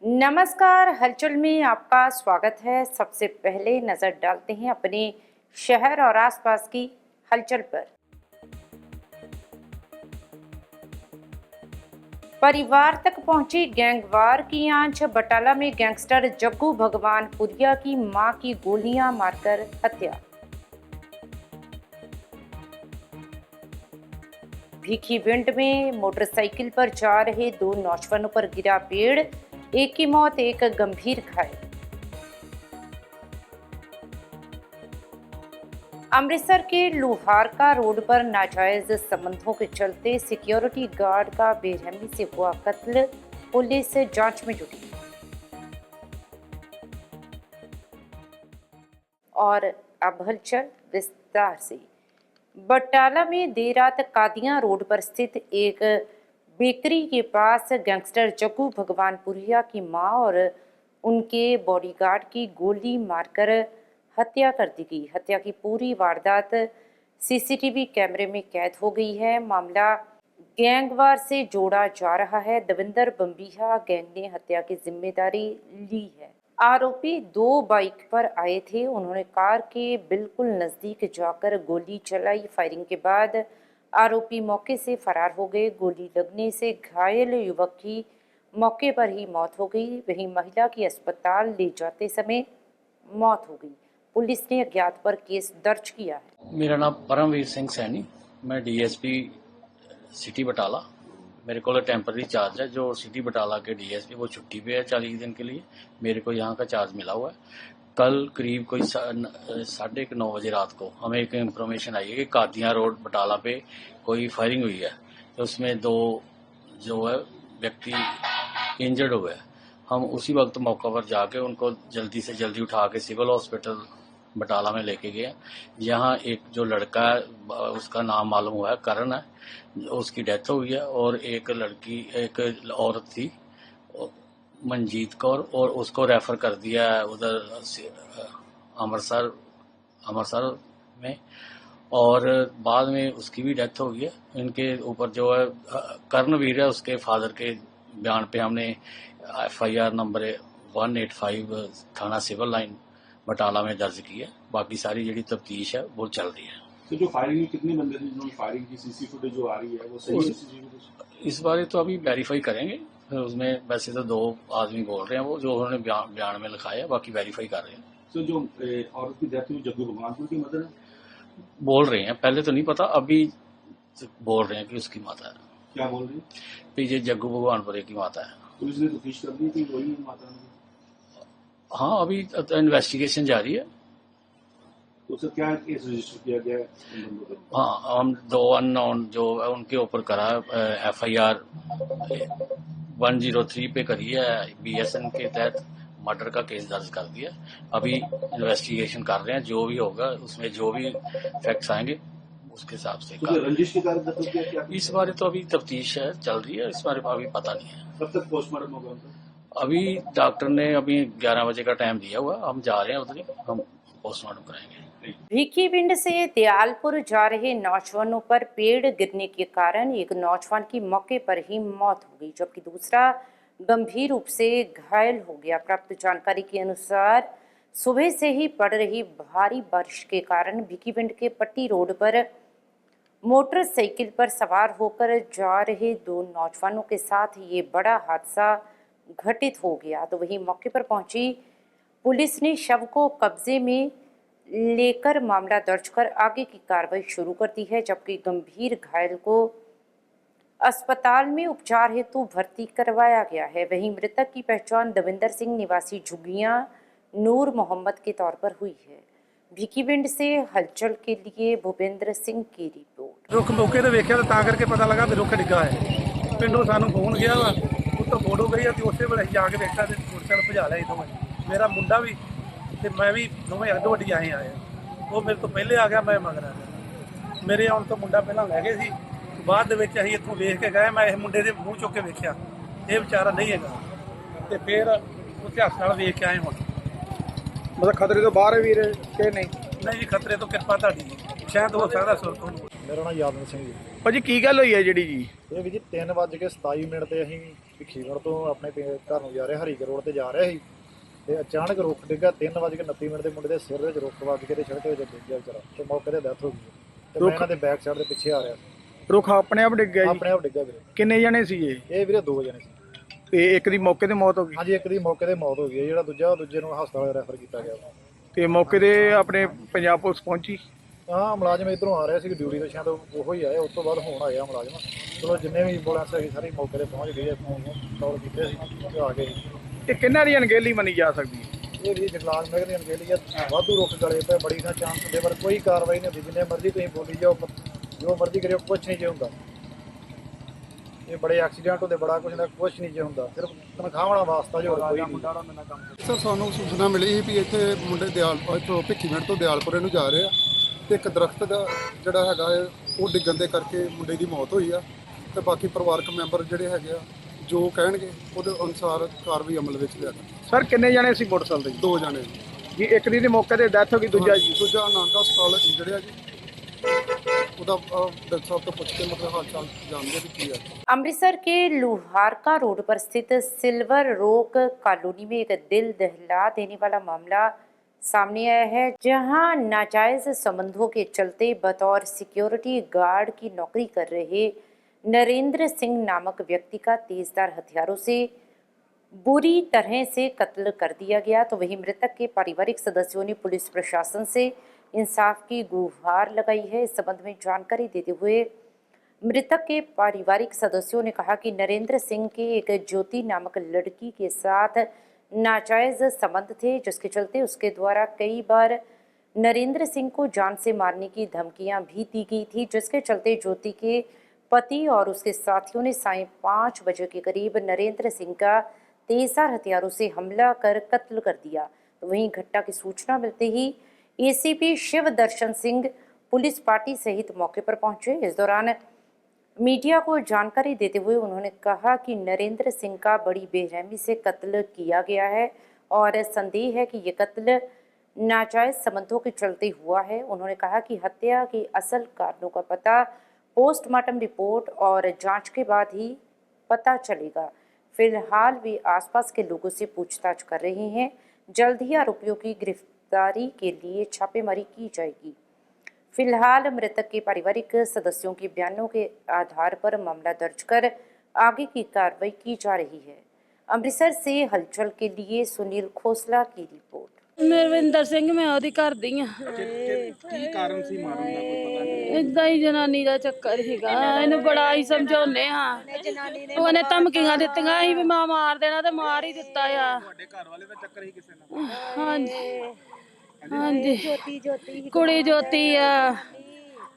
नमस्कार, हलचल में आपका स्वागत है। सबसे पहले नजर डालते हैं अपने शहर और आसपास की हलचल पर। परिवार तक पहुंची गैंगवार की आंच। बटाला में गैंगस्टर जग्गू भगवानपुरिया की मां की गोलियां मारकर हत्या। भीखीविंड में मोटरसाइकिल पर जा रहे दो नौजवानों पर गिरा पेड़, एक की मौत, एक गंभीर घायल। अमृतसर के लुहारका रोड पर नाजायज संबंधों के चलते सिक्योरिटी गार्ड का बेरहमी से हुआ कत्ल, पुलिस जांच में जुटी। और अब हलचल विस्तार से। बटाला में देर रात कादियां रोड पर स्थित एक बेकरी के पास गैंगस्टर जग्गू भगवानपुरिया की मां और उनके बॉडीगार्ड की गोली मारकर हत्या कर दी गई। हत्या की पूरी वारदात सीसीटीवी कैमरे में कैद हो गई है। मामला गैंगवार से जोड़ा जा रहा है। दविंदर बम्बिहा गैंग ने हत्या की जिम्मेदारी ली है। आरोपी दो बाइक पर आए थे। उन्होंने कार के बिल्कुल नजदीक जाकर गोली चलाई। फायरिंग के बाद आरोपी मौके से फरार हो गए। गोली लगने से घायल युवक की मौके पर ही मौत हो गई। वहीं महिला की अस्पताल ले जाते समय मौत हो गई। पुलिस ने अज्ञात पर केस दर्ज किया है। मेरा नाम परमवीर सिंह सैनी, मैं डीएसपी सिटी बटाला। मेरे को टेम्पररी चार्ज है। जो सिटी बटाला के डीएसपी वो छुट्टी पे है 40 दिन के लिए। मेरे को यहाँ का चार्ज मिला हुआ है। कल करीब कोई 9:30 बजे रात को हमें एक इन्फॉर्मेशन आई है कि कादियां रोड बटाला पे कोई फायरिंग हुई है। तो उसमें दो जो है व्यक्ति इंजर्ड हुए हैं। हम उसी वक्त मौका पर जाके उनको जल्दी से जल्दी उठा के सिविल हॉस्पिटल बटाला में लेके गए। यहाँ एक जो लड़का है उसका नाम मालूम हुआ है, करण है, उसकी डेथ हुई है। और एक लड़की, एक औरत थी मंजीत कौर, और उसको रेफर कर दिया है उधर अमृतसर में। और बाद में उसकी भी डेथ हो गई है। इनके ऊपर जो है कर्णवीर है, उसके फादर के बयान पे हमने FIR नंबर 185 थाना सिविल लाइन बटाला में दर्ज की है। बाकी सारी जी तफ्तीश है वो चल रही है। तो जो फायरिंग में कितने बंदे थे जिन्होंने फायरिंग की, सीसी फुटेज जो आ रही है वो सही है? इस बारे तो अभी वेरीफाई करेंगे। उसमें वैसे तो दो आदमी बोल रहे हैं वो जो उन्होंने बयान में लिखाया है, बाकी वेरीफाई कर रहे हैं। तो जो औरत की डेथ हुई जग्गू भगवानपुर की मदर है बोल रहे हैं, पहले तो नहीं पता, अभी बोल रहे हैं कि उसकी माता है। क्या बोल रहे हैं? तो ये जग्गू भगवानपुर की माता है। पुलिस ने तफ्तीश कर दी कि वही माता है? हाँ, अभी इन्वेस्टिगेशन जारी है। तो सर क्या केस रजिस्टर किया गया है? हाँ, हम दो अननोन जो है उनके ऊपर करा FIR 103 पे करी है। BSN के तहत मर्डर का केस दर्ज कर दिया। अभी इन्वेस्टिगेशन कर रहे हैं। जो भी होगा उसमें जो भी फैक्ट्स आएंगे उसके हिसाब से। तो रंजिश के कारण दफन किया क्या? इस बारे तो अभी तफ्तीश है चल रही है। इस बारे में अभी पता नहीं है। कब तक पोस्टमार्टम होगा उनका? अभी डॉक्टर ने अभी 11 बजे का टाइम दिया हुआ। हम जा रहे हैं उधर ही, हम पोस्टमार्टम कराएंगे। भीखीविंड से दयालपुर जा रहे नौजवानों पर पेड़ गिरने के कारण एक नौजवान की मौके पर ही मौत हो गई, जबकि दूसरा गंभीर रूप से घायल हो गया। प्राप्त जानकारी के अनुसार सुबह से ही पड़ रही भारी बारिश के कारण भीखीविंड के पट्टी रोड पर मोटरसाइकिल पर सवार होकर जा रहे दो नौजवानों के साथ ये बड़ा हादसा घटित हो गया। तो वहीं मौके पर पहुंची पुलिस ने शव को कब्जे में लेकर मामला दर्ज कर आगे की कार्रवाई शुरू कर दी है, जबकि गंभीर घायल को अस्पताल में उपचार हेतु भर्ती करवाया गया है। वहीं मृतक की पहचान दविंदर सिंह निवासी झुग्गियां नूर मोहम्मद के तौर पर हुई है। भीखीविंड से हलचल के लिए भूपेंद्र सिंह की रिपोर्ट। रुख मौके ਤੇ ਵੇਖਿਆ ਤਾਂ ਕਰਕੇ ਪਤਾ ਲੱਗਾ ਵੀ ਰੁੱਖ ਡਿੱਗਾ ਹੈ। ਪਿੰਡੋਂ ਸਾਨੂੰ ਫੋਨ ਗਿਆ ਵਾ, ਉੱਤੋਂ ਫੋਟੋ ਗਈ ਤੇ ਉਸੇ ਵੇਲੇ ਜਾ ਕੇ ਵੇਖਿਆ ਤੇ ਮੋਟਰਸਾਈਕਲ ਭਜਾ ਲਿਆ ਦੋਵੇਂ। ਮੇਰਾ ਮੁੰਡਾ ਵੀ ਤੇ ਮੈਂ ਵੀ ਦੋਵੇਂ ਅੱਡੋ ਅੱਡੀ ਆਏ ਉਹ ਮੇਰੇ ਤੋਂ ਪਹਿਲੇ ਆ ਗਿਆ, ਮੈਂ ਮਗਰ ਆ ਗਿਆ। ਮੇਰੇ ਆਉਣ ਤੋਂ ਮੁੰਡਾ ਪਹਿਲਾਂ ਲੈ ਗਏ ਸੀ। ਬਾਅਦ ਦੇ ਵਿੱਚ ਅਸੀਂ ਇੱਥੋਂ ਵੇਖ ਕੇ ਗਏ। ਮੈਂ ਇਸ ਮੁੰਡੇ ਦੇ ਮੂੰਹ ਚੁੱਕ ਕੇ ਵੇਖਿਆ ਇਹ ਵਿਚਾਰਾ ਨਹੀਂ ਹੈਗਾ ਤੇ ਫਿਰ ਉੱਥੇ ਹਸਪਤਾਲ ਵੇਖ ਕੇ ਆਏ। ਹੁਣ ਮਤਲਬ ਖਤਰੇ ਤੋਂ ਬਾਹਰ ਹੈ ਵੀਰ ਕਿ ਨਹੀਂ? ਨਹੀਂ ਜੀ, ਖਤਰੇ ਤੋਂ ਕਿਰਪਾ ਤੁਹਾਡੀ ਜੀ, ਸ਼ਾਇਦ ਹੋ ਸਕਦਾ ਸੁਰਤ ਹੋਣ। ਮੇਰਾ ਨਾਮ ਯਾਦਵਿੰਦਰ ਸਿੰਘ ਜੀ। ਭਾਜੀ ਕੀ ਗੱਲ ਹੋਈ ਹੈ ਜਿਹੜੀ ਜੀ? ਇਹ ਵੀ ਜੀ 3:27 ਤੇ ਅਸੀਂ ਭਿੱਖੀਵਿੰਡ ਤੋਂ ਆਪਣੇ ਘਰ ਨੂੰ ਜਾ ਰਹੇ ਹਰੀਕੇ ਰੋਡ ਤੇ ਜਾ ਰਹੇ ਸੀ ਤੇ ਅਚਾਨਕ ਰੁੱਖ ਡਿੱਗਾ। 3:29 ਦੇ ਮੁੰਡੇ ਦੇ ਸਿਰ ਵਿੱਚ ਰੁੱਖ ਵੱਜ ਕੇ ਤੇ ਸੜਕ ਵਿੱਚ ਡਿੱਗ ਗਿਆ ਵਿਚਾਰਾ ਤੇ ਮੌਕੇ ਤੇ ਡੈਥ ਹੋ ਗਈ ਤੇ ਮੈਂ ਇਹਨਾਂ ਦੇ ਬੈਕ ਸਾਈਡ ਦੇ ਪਿੱਛੇ ਆ ਰਿਹਾ ਸੀ। ਰੁੱਖ ਆਪਣੇ ਆਪ ਡਿੱਗ ਗਿਆ ਜੀ? ਆਪਣੇ ਆਪ ਡਿੱਗਾ ਵੀਰੇ। ਕਿੰਨੇ ਜਣੇ ਸੀ ਇਹ? ਇਹ ਵੀਰੇ 2 ਜਣੇ ਸੀ। ਤੇ ਇੱਕ ਦੀ ਮੌਕੇ ਤੇ ਮੌਤ ਹੋ ਗਈ? ਹਾਂਜੀ, ਇੱਕ ਦੀ ਮੌਕੇ ਤੇ ਮੌਤ ਹੋ ਗਈ ਹੈ, ਜਿਹੜਾ ਦੂਜੇ ਨੂੰ ਹਸਪਤਾਲ ਰੈਫਰ ਕੀਤਾ ਗਿਆ। ਤੇ ਮੌਕੇ ਤੇ ਆਪਣੇ ਪੰਜਾਬ ਪੁਲਿਸ ਪਹੁੰਚੀ? ਹਾਂ, ਮੁਲਾਜ਼ਮ ਇੱਧਰੋਂ ਆ ਰਿਹਾ ਸੀ ਡਿਊਟੀ ਤੋਂ, ਸ਼ਾਇਦ ਉਹੋ ਹੀ ਆਇਆ। ਉਸ ਤੋਂ ਬਾਅਦ ਹੁਣ ਆਇਆ ਮੁਲਾਜ਼ਮ। ਚਲੋ ਜਿੰਨੇ ਵੀ ਐਂਬੂਲੈਂਸ ਹੈਗੀ ਸਾਰੀ ਮੌਕੇ ਤੇ ਪਹੁੰਚ ਗਈ ਹੈ, ਕਾਲ ਕੀਤੇ ਸੀ ਤੇ ਆ ਗਏ। ਇਹ ਕਿੰਨਾਂ ਦੀ ਅਣਗਹਿਲੀ ਮੰਨੀ ਜਾ ਸਕਦੀ ਹੈ? ਇਹ ਵੀ ਜੰਗਲਾਤ ਮਹਿਕਮੇ ਦੀ ਅਣਗਹਿਲੀ ਹੈ। ਵਾਧੂ ਰੁੱਖ ਗਲੇ ਪਏ, ਬੜੀ ਨਾ ਚਾਂਸ ਹੁੰਦੇ, ਪਰ ਕੋਈ ਕਾਰਵਾਈ ਨਹੀਂ ਹੁੰਦੀ। ਜਿੰਨੇ ਮਰਜ਼ੀ ਤੁਸੀਂ ਬੋਲੀ ਜਾਓ, ਜੋ ਮਰਜ਼ੀ ਕਰਿਓ, ਕੁਛ ਨਹੀਂ ਜੇ ਹੁੰਦਾ। ਇਹ ਬੜੇ ਐਕਸੀਡੈਂਟ ਹੁੰਦੇ, ਬੜਾ ਕੁਛ ਨਾ ਕੁਛ ਨਹੀਂ ਜੇ ਹੁੰਦਾ, ਸਿਰਫ ਤਨਖਾਹਾਂ ਵਾਸਤਾ ਜੋ ਕੋਈ ਨਹੀਂ। ਸਰ ਸਾਨੂੰ ਸੂਚਨਾ ਮਿਲੀ ਸੀ ਵੀ ਇੱਥੇ ਮੁੰਡੇ ਇੱਥੋਂ ਭਿੱਖੀਵਿੰਡ ਤੋਂ ਦਿਆਲਪੁਰੇ ਨੂੰ ਜਾ ਰਹੇ ਆ ਤੇ ਇੱਕ ਦਰਖਤ ਦਾ ਜਿਹੜਾ ਹੈਗਾ ਹੈ ਉਹ ਡਿੱਗਣ ਦੇ ਕਰਕੇ ਮੁੰਡੇ ਦੀ ਮੌਤ ਹੋਈ ਆ ਤੇ ਬਾਕੀ ਪਰਿਵਾਰਕ ਮੈਂਬਰ ਜਿਹੜੇ ਹੈਗੇ ਆ ਜੋ ਕਹਿਣਗੇ ਉਹਦੇ ਅਨੁਸਾਰ ਕਾਰਵਾਈ ਅਮਲ ਵਿੱਚ ਲਿਆਂਦੀ। ਸਰ ਕਿੰਨੇ ਜਣੇ ਸੀ ਮੋਟਰਸਾਈਕਲ ਤੇ? 2 ਜਣੇ ਜੀ, ਇੱਕ ਦੀ ਮੌਕੇ ਤੇ ਡੈਥ ਹੋ ਗਈ, ਦੂਜਾ ਆਨੰਦ ਹਸਪਤਾਲ ਇੰਜੜਿਆ ਜੀ। ਉਹਦਾ ਡਾਕਟਰ ਸਾਹਿਬ ਤੋਂ ਪੁੱਛ ਕੇ ਮਤਲਬ ਹਾਲ ਚਾਲ ਜਾਣਦੇ ਵੀ ਕੀ ਹੈ। अमृतसर के लुहारका रोड पर स्थित सिल्वर रोक कॉलोनी में एक दिल दहला देने वाला मामला सामने आया है, जहां नाजायज संबंधों के चलते बतौर सिक्योरिटी गार्ड की नौकरी कर रहे नरेंद्र सिंह नामक व्यक्ति का तेजधार हथियारों से बुरी तरह से कत्ल कर दिया गया। तो वहीं मृतक के पारिवारिक सदस्यों ने पुलिस प्रशासन से इंसाफ की गुहार लगाई है। इस संबंध में जानकारी देते हुए मृतक के पारिवारिक सदस्यों ने कहा कि नरेंद्र सिंह के एक ज्योति नामक लड़की के साथ नाजायज संबंध थे, जिसके चलते उसके द्वारा कई बार नरेंद्र सिंह को जान से मारने की धमकियां भी दी गई थी, जिसके चलते ज्योति के पति और उसके साथियों ने सायं 5 बजे के करीब नरेंद्र सिंह का तेजधार हथियारों से हमला कर कत्ल कर दिया। तो वहीं घटना की सूचना मिलते ही एसीपी शिव दर्शन सिंह पुलिस पार्टी सहित मौके पर पहुंचे। इस दौरान मीडिया को जानकारी देते हुए उन्होंने कहा कि नरेंद्र सिंह का बड़ी बेरहमी से कत्ल किया गया है और संदेह है कि ये कत्ल नाजायज संबंधों के चलते हुआ है। उन्होंने कहा कि हत्या के असल कारणों का पता पोस्टमार्टम रिपोर्ट और जांच के बाद ही पता चलेगा। फिलहाल वे आसपास के लोगों से पूछताछ कर रहे हैं। जल्द ही आरोपियों की गिरफ्तारी के लिए छापेमारी की जाएगी। फिलहाल मृतक के पारिवारिक सदस्यों के बयानों के आधार पर मामला दर्ज कर आगे की कार्रवाई की जा रही है। अमृतसर से हलचल के लिए सुनील खोसला की रिपोर्ट। ਨਰਵਿੰਦਰ ਸਿੰਘ ਮੈਂ ਉਹਦੀ ਘਰ ਦੀ ਆ। ਕੀ ਕਾਰਨ ਸੀ ਮਾਰਨ ਦਾ ਕੋਈ ਪਤਾ ਨਹੀਂ? ਇਦਾਂ ਹੀ ਜਨਾਨੀ ਦਾ ਚੱਕਰ ਸੀਗਾ। ਇਹਨੂੰ ਬੜਾ ਹੀ ਸਮਝਾਉਨੇ ਆ। ਉਹਨੇ ਧਮਕੀਆਂ ਦਿੱਤੀਆਂ ਸੀ ਵੀ ਮੈਂ ਮਾਰ ਦੇਣਾ ਤੇ ਮਾਰ ਹੀ ਦਿੱਤਾ ਆ। ਤੁਹਾਡੇ ਘਰ ਵਾਲੇ ਦਾ ਚੱਕਰ ਹੀ ਕਿਸੇ ਨਾਲ? ਹਾਂਜੀ ਹਾਂਜੀ, ਕੁੜੀ ਜੋਤੀ ਆ,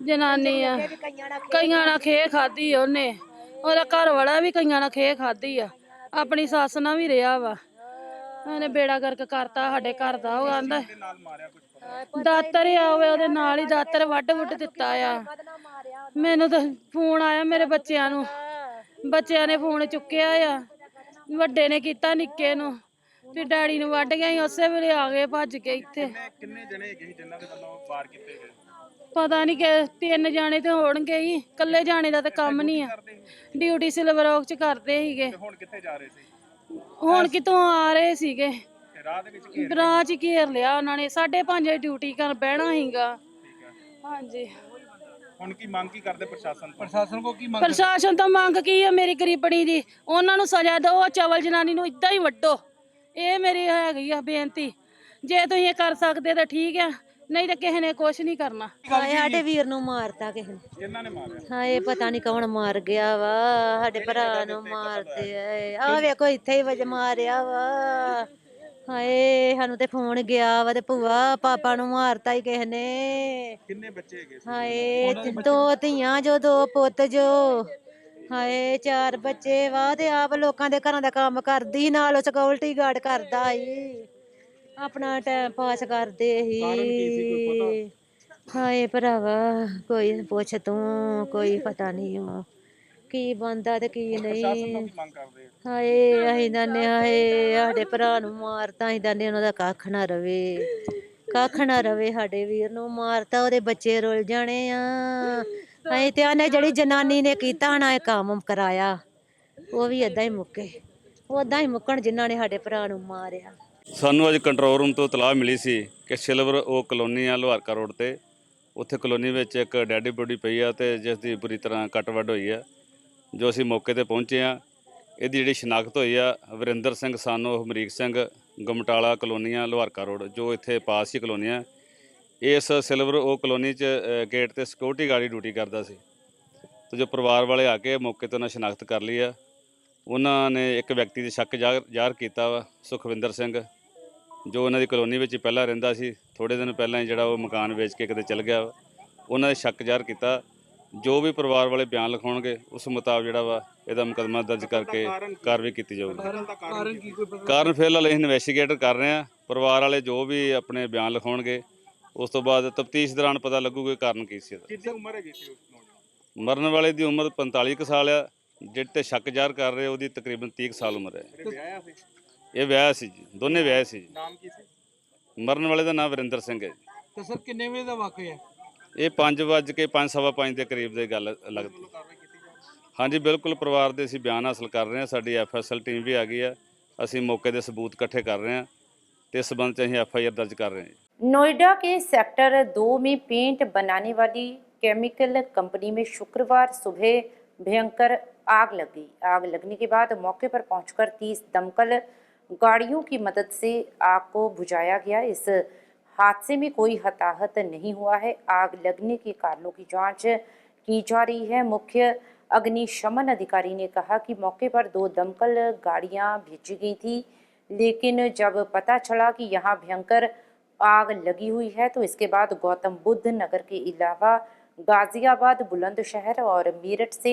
ਜਨਾਨੀ ਆ। ਕਈਆਂ ਨਾਲ ਖੇ ਖਾਦੀ ਉਹਨੇ, ਉਹਦਾ ਘਰ ਵਾਲਾ ਵੀ ਕਈਆਂ ਨਾਲ ਖੇ ਖਾਦੀ ਆ। ਆਪਣੀ ਸੱਸ ਨਾਲ ਵੀ ਰਿਹਾ ਵਾ। ਉਹਨੇ ਬੇੜਾ ਗਰਕ ਕਰਤਾ ਸਾਡੇ ਘਰ ਦਾ। ਉਹ ਆਂਦਾ ਦਾਤਰ ਆਵੇ, ਉਹਦੇ ਨਾਲ ਹੀ ਦਾਤਰ ਵੱਢ ਦਿੱਤਾ ਆ। ਮੈਨੂੰ ਤਾਂ ਫੋਨ ਆਇਆ ਮੇਰੇ ਬੱਚਿਆਂ ਨੂੰ, ਬੱਚਿਆਂ ਨੇ ਫੋਨ ਚੁੱਕਿਆ ਆ। ਵੱਡੇ ਨੇ ਕੀਤਾ ਨਿੱਕੇ ਨੂੰ, ਫਿਰ ਡੈਡੀ ਨੂੰ ਵੱਢ ਗਿਆ। ਉਸੇ ਵੇਲੇ ਆ ਗਏ ਭੱਜ ਕੇ ਇੱਥੇ। ਕਿੰਨੇ ਜਣੇ ਹੈਗੇ ਸੀ ਜਿਨ੍ਹਾਂ ਦੇ ਵੱਲੋਂ ਵਾਰ ਕੀਤੇ ਗਏ? ਪਤਾ ਨਹੀਂ ਕਿ 3 ਜਾਣੇ ਤੇ ਹੋਣਗੇ ਹੀ। ਇਕੱਲੇ ਜਾਣੇ ਦਾ ਤਾਂ ਕੰਮ ਨਹੀਂ ਆ। ਡਿਊਟੀ ਸਿਲਵਰ ਔਕ ਚ ਕਰਦੇ ਸੀਗੇ। ਹੁਣ ਕਿੱਥੇ ਜਾ ਰਹੇ ਸੀ? ਹੁਣ ਕਿਤੋਂ ਆ ਰਹੇ ਸੀਗੇ। ਰਾਹ ਦੇ ਵਿੱਚ ਰਾਹ ਚ ਘੇਰ ਲਿਆ ਉਹਨਾਂ ਨੇ। 5:30 ਡਿਊਟੀ ਕਰ ਬਹਿਣਾ ਸੀਗਾ। ਹਾਂਜੀ, ਹੁਣ ਕੀ ਮੰਗ ਕੀ ਕਰਦੇ ਪ੍ਰਸ਼ਾਸਨ ਕੋ? ਕੀ ਮੰਗ? ਪ੍ਰਸ਼ਾਸਨ ਤੋਂ ਮੰਗ ਕੀ ਆ? ਮੇਰੀ ਗਰੀਬਣੀ ਦੀ ਉਹਨਾਂ ਨੂੰ ਸਜ਼ਾ ਦਿਓ। ਚਵਲ ਜਨਾਨੀ ਨੂੰ ਇਦਾਂ ਹੀ ਵੱਢੋ। ਇਹ ਮੇਰੀ ਹੈਗੀ ਆ ਬੇਨਤੀ। ਜੇ ਤੁਸੀਂ ਇਹ ਕਰ ਸਕਦੇ ਤਾਂ ਠੀਕ ਆ, ਨਹੀਂ ਤਾਂ ਕਿਸੇ ਨੇ ਕੁਛ ਨਹੀਂ ਕਰਨਾ। ਸਾਡੇ ਵੀਰ ਨੂੰ ਮਾਰਤਾ ਕਿਸੇ ਨੇ। ਕਿਹਨਾਂ ਨੇ ਮਾਰਿਆ? ਹਾਂ, ਇਹ ਪਤਾ ਨਹੀਂ ਕੌਣ ਮਾਰ ਗਿਆ ਵਾ। ਸਾਡੇ ਭਰਾ ਨੂੰ ਮਾਰਦੇ ਆ। ਵੇਖੋ ਇੱਥੇ ਹੀ ਵਜ ਮਾਰਿਆ ਵਾ। ਹਾਏ, ਸਾਨੂੰ ਤੇ ਫੋਨ ਗਿਆ ਵਾ ਤੇ ਭੂਆ ਪਾਪਾ ਨੂੰ ਮਾਰਤਾ ਹੀ ਕਿਸੇ ਨੇ। ਕਿੰਨੇ ਬੱਚੇ ਹੈਗੇ ਸੀ? ਹਾਏ, 2 ਧੀਆਂ ਜੋ 2 ਪੁੱਤ ਜੋ। ਹਾਏ, 4 ਬੱਚੇ ਵਾ ਤੇ ਆਪ ਲੋਕਾਂ ਦੇ ਘਰਾਂ ਦਾ ਕੰਮ ਕਰਦੀ, ਨਾਲ ਉਹ ਸਿਕਿਉਰਿਟੀ ਗਾਰਡ ਕਰਦਾ ਸੀ। ਆਪਣਾ ਟਾਈਮ ਪਾਸ ਕਰਦੇ ਸੀ। ਹਾਏ ਭਰਾਵਾ, ਕੋਈ ਪੁੱਛ ਤੂੰ, ਕੋਈ ਪਤਾ ਨਹੀਂ। ਕੀ ਬਣਦਾ ਤੇ ਕੀ ਪ੍ਰਸ਼ਾਸਨ ਤੋਂ ਨਹੀਂ। ਕੀ ਮੰਗ ਕਰਦੇ ਆ? ਹਾਏ ਅਸੀਂ ਦੰਨੇ ਹਾਏ ਸਾਡੇ ਭਰਾ ਨੂੰ ਮਾਰਤਾ, ਅਸੀਂ ਦੰਨੇ ਉਹਨਾਂ ਦਾ ਕੱਖ ਨਾ ਰਵੇ, ਕੱਖ ਨਾ ਰਵੇ। ਸਾਡੇ ਵੀਰ ਨੂੰ ਮਾਰਤਾ, ਉਹਦੇ ਬੱਚੇ ਰੁੱਲ ਜਾਣੇ ਆ। ਅਸੀਂ ਤੇ ਆਨੇ ਜਿਹੜੀ ਜਨਾਨੀ ਨੇ ਕੀਤਾ ਨਾ ਇਹ ਕੰਮ ਕਰਾਇਆ, ਉਹ ਵੀ ਏਦਾਂ ਹੀ ਮੁੱਕੇ, ਓਦਾਂ ਹੀ ਮੁੱਕਣ ਜਿਨ੍ਹਾਂ ਨੇ ਸਾਡੇ ਭਰਾ ਨੂੰ ਮਾਰਿਆ। ਸਾਨੂੰ ਅੱਜ ਕੰਟਰੋਲ ਰੂਮ ਤੋਂ ਇਤਲਾਹ ਮਿਲੀ ਸੀ ਕਿ ਸਿਲਵਰ ਉਹ ਕਲੋਨੀ ਆ ਲੋਹਾਰਕਾ ਰੋਡ ਤੇ, ਉੱਥੇ ਕਲੋਨੀ ਵਿੱਚ ਇੱਕ ਡੈਡੀ ਬੋਡੀ ਪਈ ਆ ਤੇ ਜਿਸ ਦੀ ਬੁਰੀ ਤਰ੍ਹਾਂ ਕੱਟ ਵੱਢ ਹੋਈ ਆ। ਜੋ ਅਸੀਂ ਮੌਕੇ ਤੇ ਪਹੁੰਚੇ ਆ, ਇਹਦੀ ਜਿਹੜੀ ਸ਼ਨਾਖਤ ਹੋਈ ਆ ਵਰਿੰਦਰ ਸਿੰਘ ਸਾਨੋ ਹਮਰੀਕ ਸਿੰਘ, ਗਮਟਾਲਾ ਕਲੋਨੀਆਂ ਲੋਹਾਰਕਾ ਰੋਡ, ਜੋ ਇੱਥੇ ਪਾਸ ਹੀ ਕਲੋਨੀ ਆ। ਇਸ ਸਿਲਵਰ ਉਹ ਕਲੋਨੀ 'ਚ ਗੇਟ ਤੇ ਸਿਕਿਉਰਿਟੀ ਗਾਰਡ ਡਿਊਟੀ ਕਰਦਾ ਸੀ। ਤੇ ਜੋ ਪਰਿਵਾਰ ਵਾਲੇ ਆ ਕੇ ਮੌਕੇ ਤੇ ਉਹਨਾਂ ਸ਼ਨਾਖਤ ਕਰ ਲਈ ਆ। ਉਹਨਾਂ ਨੇ ਇੱਕ ਵਿਅਕਤੀ ਦੇ ਸ਼ੱਕ ਜ਼ਾਹਰ ਕੀਤਾ ਵਾ, ਸੁਖਵਿੰਦਰ ਸਿੰਘ, ਜੋ ਉਹਨਾਂ ਦੀ ਕਲੋਨੀ ਵਿੱਚ ਹੀ ਪਹਿਲਾਂ ਰਹਿੰਦਾ ਸੀ। ਥੋੜ੍ਹੇ ਦਿਨ ਪਹਿਲਾਂ ਹੀ ਜਿਹੜਾ ਉਹ ਮਕਾਨ ਵੇਚ ਕੇ ਕਿਤੇ ਚਲ ਗਿਆ ਵਾ। ਉਹਨਾਂ ਦੇ ਸ਼ੱਕ ਜ਼ਾਹਰ ਕੀਤਾ। ਜੋ ਵੀ ਪਰਿਵਾਰ ਵਾਲੇ ਬਿਆਨ ਲਿਖਾਉਣਗੇ ਉਸ ਮੁਤਾਬਕ ਜਿਹੜਾ ਵਾ ਇਹਦਾ ਮੁਕੱਦਮਾ ਦਰਜ ਕਰਕੇ ਕਾਰਵਾਈ ਕੀਤੀ ਜਾਊਗੀ। ਕਾਰਨ ਫਿਲਹਾਲ ਅਸੀਂ ਇਨਵੈਸਟੀਗੇਟ ਕਰ ਰਹੇ ਹਾਂ। ਪਰਿਵਾਰ ਵਾਲੇ ਜੋ ਵੀ ਆਪਣੇ ਬਿਆਨ ਲਿਖਾਉਣਗੇ ਉਸ ਤੋਂ ਬਾਅਦ ਤਫਤੀਸ਼ ਦੌਰਾਨ ਪਤਾ ਲੱਗੂਗਾ ਕਾਰਨ ਕੀ ਸੀ ਇਹਦਾ। ਕਿੰਨੀ ਉਮਰ ਹੈਗੀ ਸੀ ਉਸ ਨੌਜਵਾਨ? ਮਰਨ ਵਾਲੇ ਦੀ ਉਮਰ 45 ਕੁ ਸਾਲ ਆ। ਜਿਹੜੇ ਤੇ ਸ਼ੱਕ ਜ਼ਾਹਰ ਕਰ ਰਹੇ ਉਹਦੀ ਤਕਰੀਬਨ 30 ਕੁ ਸਾਲ ਉਮਰ ਹੈ। ਵਿਆਹਿਆ ਸੀ? ਇਹ ਵਿਆਹ ਸੀ ਜੀ, ਦੋਨੇ ਵਿਆਹ ਸੀ ਜੀ। ਨਾਮ ਕੀ ਸੀ? ਮਰਨ ਵਾਲੇ ਦਾ ਨਾਮ ਵਰਿੰਦਰ ਸਿੰਘ ਹੈ ਜੀ। ਤੇ ਸਰ ਕਿੰਨੇ ਵਜੇ ਦਾ ਵਾਕਿਆ ਹੈ? ਇਹ 5:05 ਦੇ ਕਰੀਬ ਦੀ ਗੱਲ ਲੱਗਦੀ। ਹਾਂਜੀ ਬਿਲਕੁਲ, ਪਰਿਵਾਰ ਦੇ ਅਸੀਂ ਬਿਆਨ ਹਾਸਲ ਕਰ ਰਹੇ ਹਾਂ। ਸਾਡੀ FSL ਟੀਮ ਵੀ ਆ ਗਈ ਆ। ਅਸੀਂ ਮੌਕੇ ਦੇ ਸਬੂਤ ਇਕੱਠੇ ਕਰ ਰਹੇ हैं। तो इस संबंध में FIR दर्ज कर रहे हैं। नोएडा के सेक्टर 2 में पेंट बनाने वाली केमिकल कंपनी में शुक्रवार सुबह भयंकर आग लग गई। आग लगने के बाद मौके पर पहुंचकर 30 दमकल गाड़ियों की मदद से आग को बुझाया गया। इस हादसे में कोई हताहत नहीं हुआ है। आग लगने के कारणों की जांच की जा रही है। मुख्य अग्निशमन अधिकारी ने कहा कि मौके पर 2 दमकल गाड़ियां भेजी गई थी, लेकिन जब पता चला कि यहाँ भयंकर आग लगी हुई है तो इसके बाद गौतम बुद्ध नगर के अलावा गाजियाबाद, बुलंदशहर और मेरठ से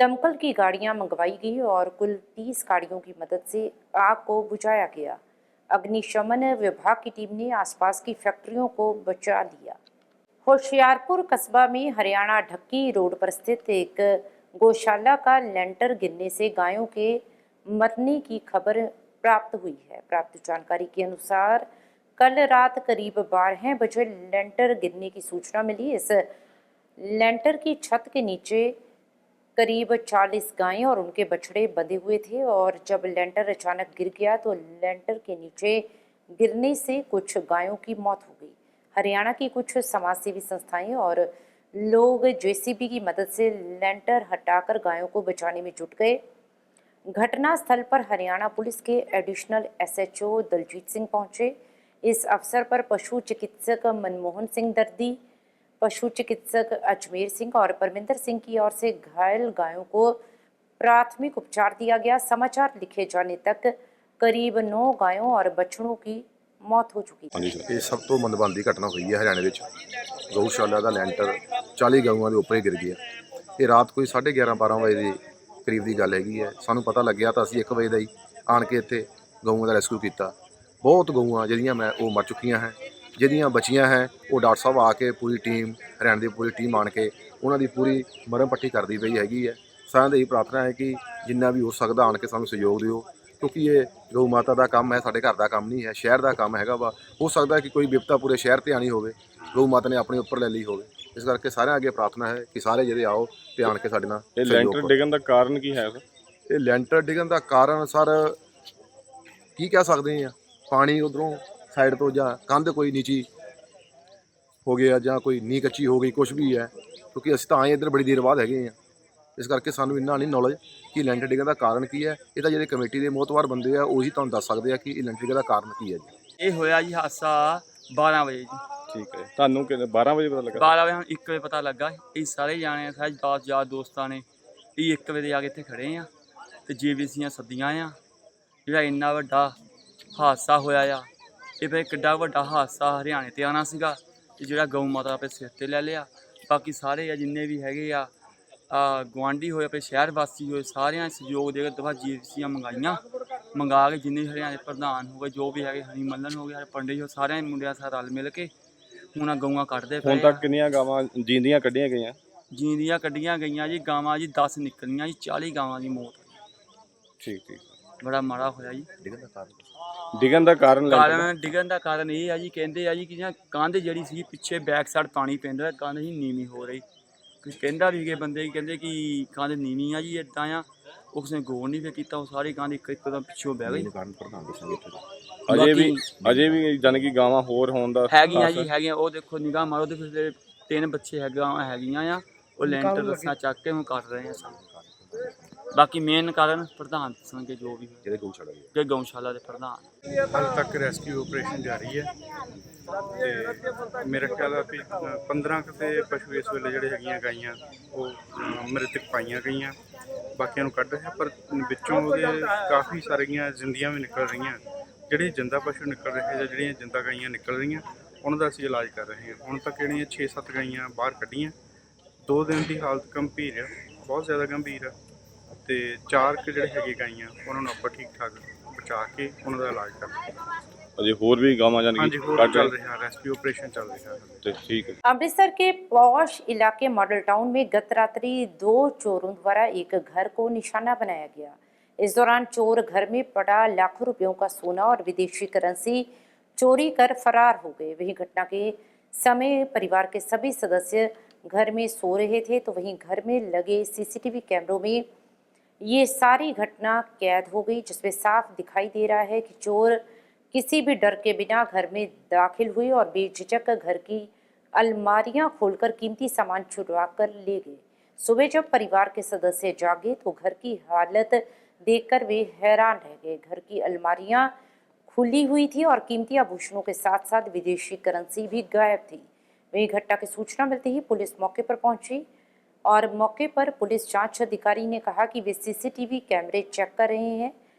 दमकल की गाड़ियां मंगवाई गई और कुल 30 गाड़ियों की मदद से आग को बुझाया गया। अग्निशमन विभाग की टीम ने आसपास की फैक्ट्रियों को बचा लिया। होशियारपुर कस्बा में हरियाणा ढक्की रोड पर स्थित एक गौशाला का लेंटर गिरने से गायों के मरने की खबर प्राप्त हुई है। प्राप्त जानकारी के अनुसार कल रात करीब 12 बजे लेंटर गिरने की सूचना मिली। इस लेंटर की छत के नीचे करीब 40 गायें और उनके बछड़े बंधे हुए थे और जब लेंटर अचानक गिर गया तो लेंटर के नीचे गिरने से कुछ गायों की मौत हो गई। हरियाणा की कुछ समाजसेवी संस्थाएं और लोग JCB की मदद से लेंटर हटाकर गायों को बचाने में जुट गए। घटना स्थल पर हरियाणा पुलिस के एडिशनल SHO दलजीत सिंह पहुंचे। इस अवसर पर पशु चिकित्सक मनमोहन सिंह दर्दी, पशु चिकित्सक अजमेर सिंह और परमिंदर सिंह की ओर से घायल गायों को प्राथमिक उपचार दिया गया। समाचार लिखे जाने तक करीब 9 गायों और बछड़ों की मौत हो चुकी थी। ये सब तो मंदभागी घटना हुई है हरियाणा में। गौशाला का लेंटर 40 गायों के उपर ही गिर गया। ये रात कोई 11:30-12 बजे करीब की गल हैगी है। सानू पता लग्या तो असीं 1 बजे का ही आन के इत्थे गऊआं का रेस्क्यू किया। बहुत गऊआं जिहड़ियां मैं वो मर चुकियां हैं, जिहड़ियां बचियां हैं वो डॉक्टर साहब आके पूरी टीम हरियाणा की पूरी टीम आन के उन्हों की पूरी मरम पट्टी करती पई हैगी है। सारिਆਂ ਦੀ प्रार्थना है कि जिन्ना भी हो सकता आन के सानू सहयोग दिओ, क्योंकि ये गौ माता का काम है, साडे घर का काम नहीं है, शहर का काम हैगा वा। हो सकता है कि कोई विपता पूरे शहर ते आनी होवे, गौ माता ने अपने उपर ले ली होवे। इस करके सारे अगे प्रार्थना है कि सारे ਜਿਹੜੇ आओ ਤੇ ਆਣ ਕੇ ਸਾਡੇ ਨਾਲ ਇਹ ਲੈਂਟਰ ਡਿੱਗਣ ਦਾ ਕਾਰਨ ਕੀ ਹੈ ਸਰ? ਇਹ ਲੈਂਟਰ ਡਿੱਗਣ ਦਾ ਕਾਰਨ ਸਰ ਕੀ ਕਹਿ ਸਕਦੇ ਆ, ਪਾਣੀ ਉਧਰੋਂ ਸਾਈਡ ਤੋਂ ਜਾਂ ਕੰਧ ਕੋਈ ਨੀਚੀ ਹੋ ਗਿਆ ਜਾਂ ਕੋਈ ਨੀ ਕੱਚੀ ਹੋ ਗਈ, ਕੁਝ ਵੀ ਹੈ, ਕਿਉਂਕਿ ਅਸੀਂ ਤਾਂ ਆਏ ਇੱਧਰ ਬੜੀ ਦੇਰ ਬਾਅਦ ਹੈਗੇ ਆ। ਇਸ ਕਰਕੇ ਸਾਨੂੰ ਇੰਨਾ ਨਹੀਂ ਨੌਲੇਜ ਕਿ ਲੈਂਟਰ ਡਿੱਗਣ ਦਾ ਕਾਰਨ ਕੀ ਹੈ। ਇਹ ਤਾਂ ਜਿਹੜੇ ਕਮੇਟੀ ਦੇ ਮੋਹਤਵਾਰ ਬੰਦੇ ਆ ਉਹੀ ਤੁਹਾਨੂੰ ਦੱਸ ਸਕਦੇ ਆ ਕਿ ਇਹ ਲੈਂਟਰ ਡਿੱਗਣ ਦਾ ਕਾਰਨ ਕੀ ਹੈ ਜੀ। ਇਹ ਹੋਇਆ ਜੀ ਹਾਦਸਾ 12 ਵਜੇ ਜੀ। ਠੀਕ ਹੈ, ਤੁਹਾਨੂੰ ਕਿੰਨੇ 12 ਵਜੇ ਪਤਾ ਲੱਗਾ? 12 ਵਜੇ, 1 ਵਜੇ ਪਤਾ ਲੱਗਾ। ਇਹ ਸਾਰੇ ਜਾਣੇ ਸਾਰੇ 10 ਯਾਰ ਦੋਸਤਾਂ ਨੇ ਇਹ 1 ਵਜੇ ਆ ਕੇ ਇੱਥੇ ਖੜੇ ਆ ਤੇ JVCਆਂ ਸੱਦੀਆਂ ਆ। ਜਿਹੜਾ ਇੰਨਾ ਵੱਡਾ ਹਾਦਸਾ ਹੋਇਆ ਆ, ਇਹ ਫਿਰ ਕਿੱਡਾ ਵੱਡਾ ਹਾਦਸਾ ਹਰਿਆਣੇ ਤੇ ਆਉਣਾ ਸੀਗਾ ਤੇ ਜਿਹੜਾ ਗਊ ਮਾਤਾ ਆਪਣੇ ਸਿਰ ਤੇ ਲੈ ਲਿਆ। ਬਾਕੀ ਸਾਰੇ ਆ ਜਿੰਨੇ ਵੀ ਹੈਗੇ ਆ ਗੁਆਂਢੀ ਹੋਏ, ਆਪਣੇ ਸ਼ਹਿਰ ਵਾਸੀ ਹੋਏ, ਸਾਰਿਆਂ ਸਹਿਯੋਗ ਦੇ ਕੇ ਦਫਾ JVCਆਂ ਮੰਗਾ ਕੇ ਜਿੰਨੇ ਹਰਿਆਣੇ ਪ੍ਰਧਾਨ ਹੋ ਗਏ, ਜੋ ਵੀ ਹੈਗੇ, ਹਰੀ ਮੱਲਨ ਹੋ ਗਿਆ, ਪੰਡਿਤ ਹੋ, ਸਾਰਿਆਂ ਮੁੰਡਿਆਂ ਸਾਰਾ ਰਲ ਮਿਲ ਕੇ ਹੁਣ ਗਊਆਂ ਕੱਢਦੇ ਪਏ। ਹੁਣ ਤੱਕ ਕਿੰਨੀਆਂ ਗਾਵਾਂ ਜਿੰਦੀਆਂ ਕੱਢੀਆਂ ਗਈਆਂ? ਜੀਂਦੀਆਂ ਕੱਢੀਆਂ ਗਈਆਂ ਜੀ, ਗਾਵਾਂ ਜੀ 10 ਨਿਕਲੀਆਂ ਜੀ, 40 ਗਾਵਾਂ ਦੀ ਮੌਤ ਹੋਈ। ਠੀਕ ਬੜਾ ਮਾੜਾ ਹੋਇਆ ਜੀ। ਡਿੱਗਣ ਦਾ ਕਾਰਨ ਡਿੱਗਣ ਦਾ ਕਾਰਨ ਇਹ ਆ ਜੀ, ਕਹਿੰਦੇ ਆ ਜੀ ਕਿ ਜਾਂ ਕੰਧ ਜਿਹੜੀ ਸੀ ਪਿੱਛੇ ਬੈਕ ਸਾਈਡ ਪਾਣੀ ਪੈਂਦਾ, ਕੰਧ ਜੀ ਨੀਵੀਂ ਹੋ ਰਹੀ। ਕੋਈ ਕਹਿੰਦਾ ਵੀ ਕਿ ਬੰਦੇ ਕਹਿੰਦੇ ਕਿ ਕੰਧ ਨੀਵੀਂ ਆ ਜੀ, ਇਦਾਂ ਆ। ਉਸਨੇ ਗੌਰ ਨਹੀਂ ਫਿਰ ਕੀਤਾ, ਉਹ ਸਾਰੀ ਕੰਧ ਇੱਕਦਮ ਪਿੱਛੋਂ ਬਹਿ ਗਈ। ਅਜੇ ਵੀ ਜਾਨੀ ਕਿ ਗਾਵਾਂ ਹੋਰ ਹੋਣ ਦਾ ਹੈਗੀਆਂ ਜੀ, ਹੈਗੀਆਂ। ਉਹ ਦੇਖੋ ਨਿਗਾਹ ਮਾਰੋ ਤੇ ਫਿਰ 3 ਬੱਚੇ ਹੈਗੀਆਂ ਆ, ਉਹ ਲੈਂਟਰ ਰੱਸਾ ਚੱਕ ਕੇ ਹੁਣ ਕੱਟ ਰਹੇ ਆ ਸਾਨੂੰ। ਬਾਕੀ ਮੇਨ ਕਾਰਨ ਪ੍ਰਧਾਨ ਦੱਸਣਗੇ ਜੋ ਵੀ ਜਿਹੜੇ ਗਊਸ਼ਾਲਾ ਦੇ ਪ੍ਰਧਾਨ। ਹਾਲੇ ਤੱਕ ਰੈਸਕਿਊ ਆਪਰੇਸ਼ਨ ਜਾਰੀ ਹੈ ਤੇ ਮੇਰੇ ਖਿਆਲ ਆ ਵੀ 15 ਕਿਸੇ ਪਸ਼ੂ ਇਸ ਵੇਲੇ ਜਿਹੜੇ ਹੈਗੀਆਂ ਗਾਈਆਂ ਉਹ ਮ੍ਰਿਤਕ ਪਾਈਆਂ ਗਈਆਂ, ਬਾਕੀਆਂ ਨੂੰ ਕੱਢ ਰਹੇ, ਪਰ ਵਿੱਚੋਂ ਉਹਦੇ ਕਾਫੀ ਸਾਰੀਆਂ ਜ਼ਿੰਦੀਆਂ ਵੀ ਨਿਕਲ ਰਹੀਆਂ। ਜਿਹੜੇ ਜਿੰਦਾ ਪਸ਼ੂ ਨਿਕਲ ਰਹੇ ਜਾਂ ਜਿਹੜੀਆਂ ਜਿੰਦਾ ਗਾਈਆਂ ਨਿਕਲ ਰਹੀਆਂ ਉਹਨਾਂ ਦਾ ਅਸੀਂ ਇਲਾਜ ਕਰ ਰਹੇ ਹਾਂ। ਹੁਣ ਤੱਕ ਜਿਹੜੀਆਂ 6-7 ਗਾਈਆਂ ਬਾਹਰ ਕੱਢੀਆਂ, 2 ਦਿਨ ਦੀ ਹਾਲਤ ਗੰਭੀਰ ਆ, ਬਹੁਤ ਜ਼ਿਆਦਾ ਗੰਭੀਰ ਆ, ਤੇ 4 ਜਿਹੜੇ ਹੈਗੇ ਗਾਈਆਂ ਉਹਨਾਂ ਨੂੰ ਆਪਾਂ ਠੀਕ ਠਾਕ ਬਚਾ ਕੇ ਉਹਨਾਂ ਦਾ ਇਲਾਜ ਕਰ ਰਹੇ ਹਾਂ। ਅਜੇ ਹੋਰ भी गाँव ਹਾਂਜੀ, ਹੋਰ ਚੱਲ ਰਿਹਾ, रेस्क्यू ऑपरेशन चल रहा है। ठीक है। अमृतसर के पॉश इलाके मॉडल टाउन में गत रात्रि 2 चोरों द्वारा एक घर को निशाना बनाया गया। इस दौरान चोर घर में पड़ा लाखों रुपयों का सोना और विदेशी करेंसी चोरी कर फरार हो गए। वहीं घटना के समय परिवार के सभी सदस्य घर में सो रहे थे, तो वहीं घर में लगे CCTV कैमरों में ये सारी घटना कैद हो गई, जिसमें साफ दिखाई दे रहा है कि चोर किसी भी डर के बिना घर में दाखिल हुए और बेझिझक घर की अलमारियां खोलकर कीमती सामान चुरा कर ले गए। सुबह जब परिवार के सदस्य जागे तो घर की हालत देखकर वे हैरान रह गए। घर की अलमारियां खुली हुई थी और कीमती आभूषणों के साथ साथ विदेशी करेंसी भी गायब थी। वहीं घटना की सूचना मिलते ही पुलिस मौके पर पहुंची और मौके पर पुलिस जांच अधिकारी ने कहा कि वे CCTV कैमरे चेक कर रहे हैं,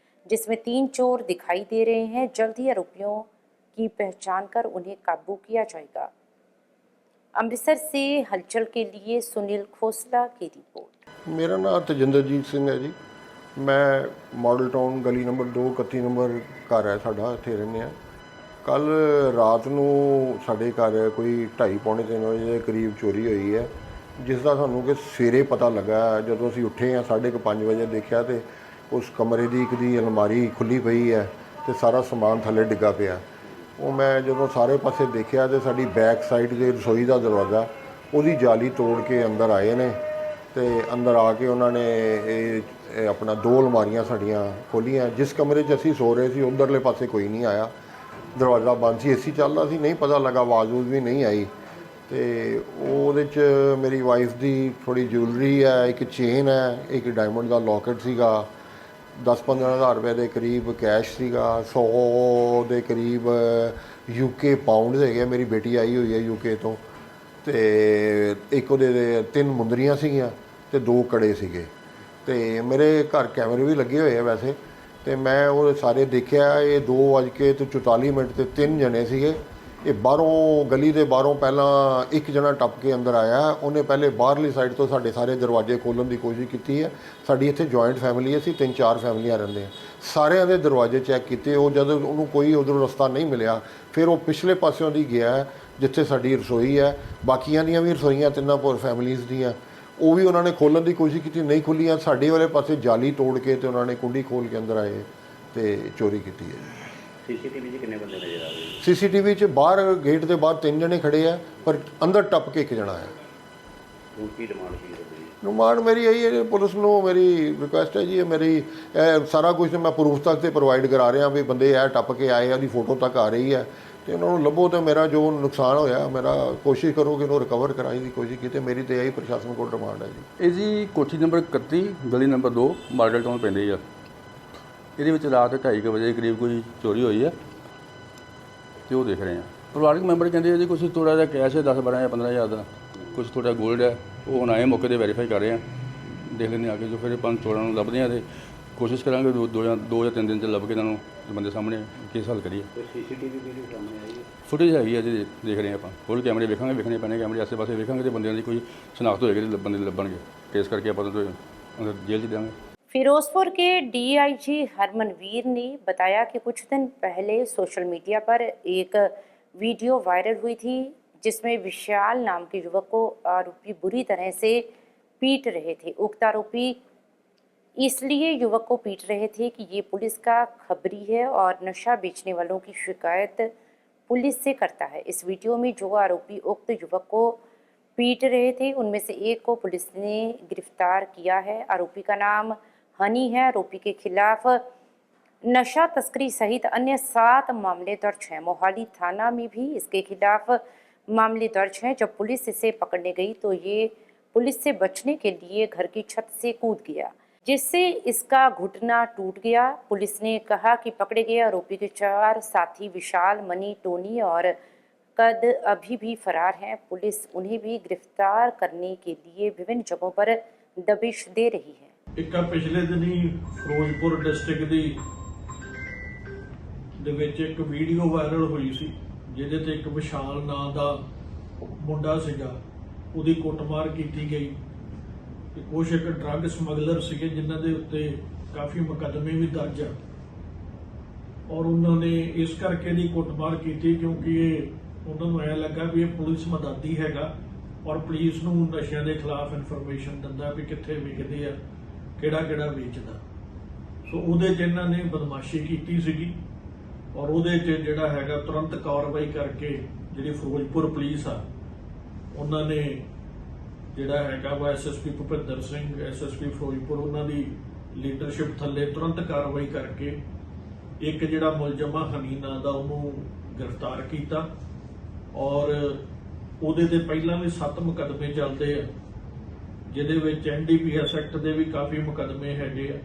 जिसमें 3 चोर दिखाई दे रहे हैं। जल्द ही आरोपियों की पहचान कर उन्हें काबू किया जाएगा। अमृतसर से हलचल के लिए सुनील खोसला की रिपोर्ट। मेरा नाम तजिंदरजीत सिंह है जी। मैं मॉडल टाउन गली नंबर 2 31 नंबर घर है साडा, ਇੱਥੇ ਰਹਿੰਦੇ ਹਾਂ। ਕੱਲ ਰਾਤ ਨੂੰ ਸਾਡੇ ਘਰ ਕੋਈ 2:30-3 ਵਜੇ ਦੇ ਕਰੀਬ ਚੋਰੀ ਹੋਈ ਹੈ, ਜਿਸ ਦਾ ਸਾਨੂੰ ਕਿ ਸਵੇਰੇ ਪਤਾ ਲੱਗਾ। ਜਦੋਂ ਅਸੀਂ ਉੱਠੇ ਹਾਂ 5:30 ਵਜੇ ਦੇਖਿਆ ਤੇ ਉਸ ਕਮਰੇ ਦੀ ਇੱਕ ਦੀ ਅਲਮਾਰੀ ਖੁੱਲੀ ਪਈ ਹੈ ਤੇ ਸਾਰਾ ਸਮਾਨ ਥੱਲੇ ਡਿੱਗਾ ਪਿਆ। ਉਹ ਮੈਂ ਜਦੋਂ ਸਾਰੇ ਪਾਸੇ ਦੇਖਿਆ ਤੇ ਸਾਡੀ ਬੈਕ ਸਾਈਡ ਦੇ ਰਸੋਈ ਦਾ ਦਰਵਾਜ਼ਾ ਉਹਦੀ ਜਾਲੀ ਤੋੜ ਕੇ ਅੰਦਰ ਆਏ ਨੇ ਤੇ ਅੰਦਰ ਆ ਕੇ ਉਹਨਾਂ ਨੇ ਇਹ ਆਪਣਾ 2 ਅਲਮਾਰੀਆਂ ਸਾਡੀਆਂ ਖੋਲ੍ਹੀਆਂ। ਜਿਸ ਕਮਰੇ 'ਚ ਅਸੀਂ ਸੋ ਰਹੇ ਸੀ ਉਧਰਲੇ ਪਾਸੇ ਕੋਈ ਨਹੀਂ ਆਇਆ, ਦਰਵਾਜ਼ਾ ਬੰਦ ਸੀ, AC ਚੱਲਦਾ ਸੀ, ਨਹੀਂ ਪਤਾ ਲੱਗਾ, ਆਵਾਜ਼ ਵੀ ਨਹੀਂ ਆਈ। ਤੇ ਉਹਦੇ 'ਚ ਮੇਰੀ ਵਾਈਫ ਦੀ ਥੋੜ੍ਹੀ ਜੁਐਲਰੀ ਹੈ, ਇੱਕ ਚੇਨ ਹੈ, ਇੱਕ ਡਾਇਮੰਡ ਦਾ ਲੋਕਟ ਸੀਗਾ, 10-15 ਹਜ਼ਾਰ ਰੁਪਏ ਦੇ ਕਰੀਬ ਕੈਸ਼ ਸੀਗਾ, 100 ਦੇ ਕਰੀਬ UK ਪਾਉਂਡ ਹੈਗੇ। ਮੇਰੀ ਬੇਟੀ ਆਈ ਹੋਈ ਹੈ UK ਤੋਂ, ਤੇ ਇੱਕ ਉਹਦੇ 3 ਮੁੰਦਰੀਆਂ ਸੀਗੀਆਂ ਤੇ 2 ਕੜੇ ਸੀਗੇ। ਤੇ ਮੇਰੇ ਘਰ ਕੈਮਰੇ ਵੀ ਲੱਗੇ ਹੋਏ ਆ ਵੈਸੇ, ਤੇ ਮੈਂ ਉਹ ਸਾਰੇ ਦੇਖਿਆ। ਇਹ 2:44 ਤੇ 3 ਜਣੇ ਸੀਗੇ। ਇਹ ਬਾਹਰੋਂ ਗਲੀ ਦੇ ਬਾਹਰੋਂ ਪਹਿਲਾਂ ਇੱਕ ਜਣਾ ਟੱਪ ਕੇ ਅੰਦਰ ਆਇਆ। ਉਹਨੇ ਪਹਿਲੇ ਬਾਹਰਲੀ ਸਾਈਡ ਤੋਂ ਸਾਡੇ ਸਾਰੇ ਦਰਵਾਜ਼ੇ ਖੋਲ੍ਹਣ ਦੀ ਕੋਸ਼ਿਸ਼ ਕੀਤੀ ਹੈ। ਸਾਡੀ ਇੱਥੇ ਜੁਆਇੰਟ ਫੈਮਿਲੀ, ਅਸੀਂ 3-4 ਫੈਮਲੀਆਂ ਰਹਿੰਦੇ ਹਾਂ। ਸਾਰਿਆਂ ਦੇ ਦਰਵਾਜ਼ੇ ਚੈੱਕ ਕੀਤੇ। ਉਹ ਜਦੋਂ ਉਹਨੂੰ ਕੋਈ ਉਧਰੋਂ ਰਸਤਾ ਨਹੀਂ ਮਿਲਿਆ, ਫਿਰ ਉਹ ਪਿਛਲੇ ਪਾਸਿਓਂ ਦੀ ਗਿਆ ਜਿੱਥੇ ਸਾਡੀ ਰਸੋਈ ਹੈ। ਬਾਕੀਆਂ ਦੀਆਂ ਵੀ ਰਸੋਈਆਂ 3 ਫੈਮਲੀਜ਼ ਦੀਆਂ, ਉਹ ਵੀ ਉਹਨਾਂ ਨੇ ਖੋਲ੍ਹਣ ਦੀ ਕੋਸ਼ਿਸ਼ ਕੀਤੀ, ਨਹੀਂ ਖੁੱਲੀਆਂ। ਸਾਡੇ ਵਾਲੇ ਪਾਸੇ ਜਾਲੀ ਤੋੜ ਕੇ ਤੇ ਉਹਨਾਂ ਨੇ ਕੁੰਡੀ ਖੋਲ੍ਹ ਕੇ ਅੰਦਰ ਆਏ ਤੇ ਚੋਰੀ ਕੀਤੀ ਹੈ। CCTV 'ਚ ਕਿੰਨੇ ਬੰਦੇ ਨਜ਼ਰ ਆ ਰਹੇ? CCTV 'ਚ ਬਾਹਰ ਗੇਟ ਦੇ ਬਾਹਰ 3 ਜਣੇ ਖੜੇ ਆ, ਪਰ ਅੰਦਰ ਟੱਪ ਕੇ 1 ਜਣਾ ਹੈ। ਹੁਣ ਕੀ ਡਿਮਾਂਡ ਕੀ ਹੈ? ਡਿਮਾਂਡ ਮੇਰੀ ਇਹੀ ਹੈ, ਪੁਲਿਸ ਨੂੰ ਮੇਰੀ ਰਿਕੁਐਸਟ ਹੈ ਜੀ, ਇਹ ਮੇਰੀ ਸਾਰਾ ਕੁਝ ਮੈਂ ਪ੍ਰੂਫ ਤੱਕ ਤੇ ਪ੍ਰੋਵਾਈਡ ਕਰਾ ਰਿਹਾ ਵੀ ਬੰਦੇ ਇਹ ਟੱਪ ਕੇ ਆਏ ਆ, ਉਹਦੀ ਫੋਟੋ ਤੱਕ ਆ ਰਹੀ ਹੈ, ਤੇ ਉਹਨਾਂ ਨੂੰ ਲੱਭੋ ਤੇ ਮੇਰਾ ਜੋ ਨੁਕਸਾਨ ਹੋਇਆ ਮੇਰਾ ਕੋਸ਼ਿਸ਼ ਕਰੋ ਕਿ ਉਹਨੂੰ ਰਿਕਵਰ ਕਰਾਉਣ ਦੀ ਕੋਸ਼ਿਸ਼ ਕੀਤੀ। ਮੇਰੀ ਤੇ ਇਹੀ ਪ੍ਰਸ਼ਾਸਨ ਕੋਲ ਡਿਮਾਂਡ ਹੈ ਜੀ। ਇਹ ਜੀ ਕੋਠੀ ਨੰਬਰ 31 ਗਲੀ ਨੰਬਰ 2 ਮਾਡਲ ਟਾਊਨ ਪੈਂਦੀ ਆ। ਇਹਦੇ ਵਿੱਚ ਰਾਤ 2:30 ਵਜੇ ਦੇ ਕਰੀਬ ਕੋਈ ਚੋਰੀ ਹੋਈ ਹੈ ਤੇ ਉਹ ਦੇਖ ਰਹੇ ਆ। ਪਰਿਵਾਰਕ ਮੈਂਬਰ ਕਹਿੰਦੇ ਆ ਜੀ ਕੁਛ ਥੋੜ੍ਹਾ ਜਿਹਾ ਕੈਸ਼ ਹੈ 10-12 ਜਾਂ 15 ਹਜ਼ਾਰ ਦਾ, ਕੁਛ ਥੋੜ੍ਹਾ ਗੋਲਡ ਹੈ। ਉਹ ਹੁਣ ਆਏ ਮੌਕੇ 'ਤੇ ਵੈਰੀਫਾਈ ਕਰ ਰਹੇ ਆ, ਦੇਖ ਲੈਂਦੇ ਆ ਕੇ ਜੋ ਫਿਰ 5 ਚੋਰਾਂ ਨੂੰ ਲੱਭਦੇ ਆ ਤੇ ਕੋਸ਼ਿਸ਼ ਕਰਾਂਗੇ 2 ਜਾਂ 3 ਦਿਨ 'ਚ ਲੱਭ ਕੇ ਇਹਨਾਂ ਨੂੰ ਬੰਦੇ ਸਾਹਮਣੇ ਕੇਸ ਹੱਲ ਕਰੀਏ। CCTV ਵੀਡੀਓ ਸਾਹਮਣੇ ਆਈ ਹੈ? ਫੁਟੇਜ ਹੈਗੀ ਆ ਜੀ, ਦੇਖ ਰਹੇ ਆਪਾਂ। ਹੋਰ ਕੈਮਰੇ ਵੇਖਣੇ ਪੈਣੇ, ਕੈਮਰੇ ਆਸੇ ਪਾਸੇ ਵੇਖਾਂਗੇ ਤੇ ਬੰਦਿਆਂ ਦੀ ਕੋਈ ਸ਼ਨਾਖਤ ਹੋਏਗੀ ਤੇ ਬੰਦੇ ਲੱਭਣਗੇ। ਕੇਸ करके अपन तो अंदर जेल देंगे। फिरोजपुर के DIG हरमनवीर ने बताया कि कुछ दिन पहले सोशल मीडिया पर एक वीडियो वायरल हुई थी जिसमें विशाल नाम के युवक को आरोपी बुरी तरह से पीट रहे थे। उक्त आरोपी इसलिए युवक को पीट रहे थे कि ये पुलिस का खबरी है और नशा बेचने वालों की शिकायत पुलिस से करता है। इस वीडियो में जो आरोपी उक्त युवक को पीट रहे थे उनमें से एक को पुलिस ने गिरफ्तार किया है। आरोपी का नाम हनी है। आरोपी के खिलाफ नशा तस्करी सहित अन्य 7 मामले दर्ज हैं। मोहाली थाना में भी इसके खिलाफ मामले दर्ज हैं। जब पुलिस इसे पकड़ने गई तो ये पुलिस से बचने के लिए घर की छत से कूद गया, जिससे इसका घुटना टूट गया। पुलिस ने कहा कि पकड़े गए आरोपी के 4 साथी विशाल, मनी, टोनी और कद अभी भी फरार हैं। पुलिस उन्हें भी गिरफ्तार करने के लिए विभिन्न जगहों पर दबिश दे रही है। ਇੱਕ ਪਿਛਲੇ ਦਿਨੀ ਫਿਰੋਜ਼ਪੁਰ ਡਿਸਟ੍ਰਿਕਟ ਦੇ ਵਿੱਚ ਇੱਕ ਵੀਡੀਓ ਵਾਇਰਲ ਹੋਈ ਸੀ ਜਿਹਦੇ ਤੇ ਇੱਕ ਵਿਸ਼ਾਲ ਨਾਂ ਦਾ ਮੁੰਡਾ ਸੀਗਾ, ਉਹਦੀ ਕੁੱਟਮਾਰ ਕੀਤੀ ਗਈ ਤੇ ਕੁਛ ਇੱਕ ਡਰੱਗ ਸਮਗਲਰ ਸੀਗੇ ਜਿਨ੍ਹਾਂ ਦੇ ਉੱਤੇ ਕਾਫੀ ਮੁਕੱਦਮੇ ਵੀ ਦਰਜ ਆ ਔਰ ਉਹਨਾਂ ਨੇ ਇਸ ਕਰਕੇ ਦੀ ਕੁੱਟਮਾਰ ਕੀਤੀ ਕਿਉਂਕਿ ਇਹ ਉਹਨਾਂ ਨੂੰ ਐਂ ਲੱਗਾ ਵੀ ਇਹ ਪੁਲਿਸ ਮਦਦੀ ਹੈਗਾ ਔਰ ਪੁਲਿਸ ਨੂੰ ਨਸ਼ਿਆਂ ਦੇ ਖਿਲਾਫ ਇਨਫੋਰਮੇਸ਼ਨ ਦਿੰਦਾ ਵੀ ਕਿੱਥੇ ਵਿਕਦੇ ਆ, ਕਿਹੜਾ ਵੇਚਦਾ। ਸੋ ਉਹਦੇ 'ਚ ਇਹਨਾਂ ਨੇ ਬਦਮਾਸ਼ੀ ਕੀਤੀ ਸੀਗੀ ਔਰ ਉਹਦੇ 'ਚ ਜਿਹੜਾ ਹੈਗਾ ਤੁਰੰਤ ਕਾਰਵਾਈ ਕਰਕੇ ਜਿਹੜੀ ਫਿਰੋਜ਼ਪੁਰ ਪੁਲਿਸ ਆ ਉਹਨਾਂ ਨੇ ਜਿਹੜਾ ਹੈਗਾ ਵਾ ਐਸਐਸਪੀ ਭੁਪਿੰਦਰ ਸਿੰਘ, ਐਸਐਸਪੀ ਫਿਰੋਜ਼ਪੁਰ, ਉਹਨਾਂ ਦੀ ਲੀਡਰਸ਼ਿਪ ਥੱਲੇ ਤੁਰੰਤ ਕਾਰਵਾਈ ਕਰਕੇ ਇੱਕ ਜਿਹੜਾ ਮੁਲਜ਼ਮ ਆ ਹਨੀ ਨਾਂ ਦਾ ਉਹਨੂੰ ਗ੍ਰਿਫਤਾਰ ਕੀਤਾ ਔਰ ਉਹਦੇ ਤੇ ਪਹਿਲਾਂ ਵੀ 7 ਮੁਕੱਦਮੇ ਚੱਲਦੇ ਆ ਜਿਹਦੇ ਵਿੱਚ NDPS ਐਕਟ ਦੇ ਵੀ ਕਾਫੀ ਮੁਕੱਦਮੇ ਹੈਗੇ ਆ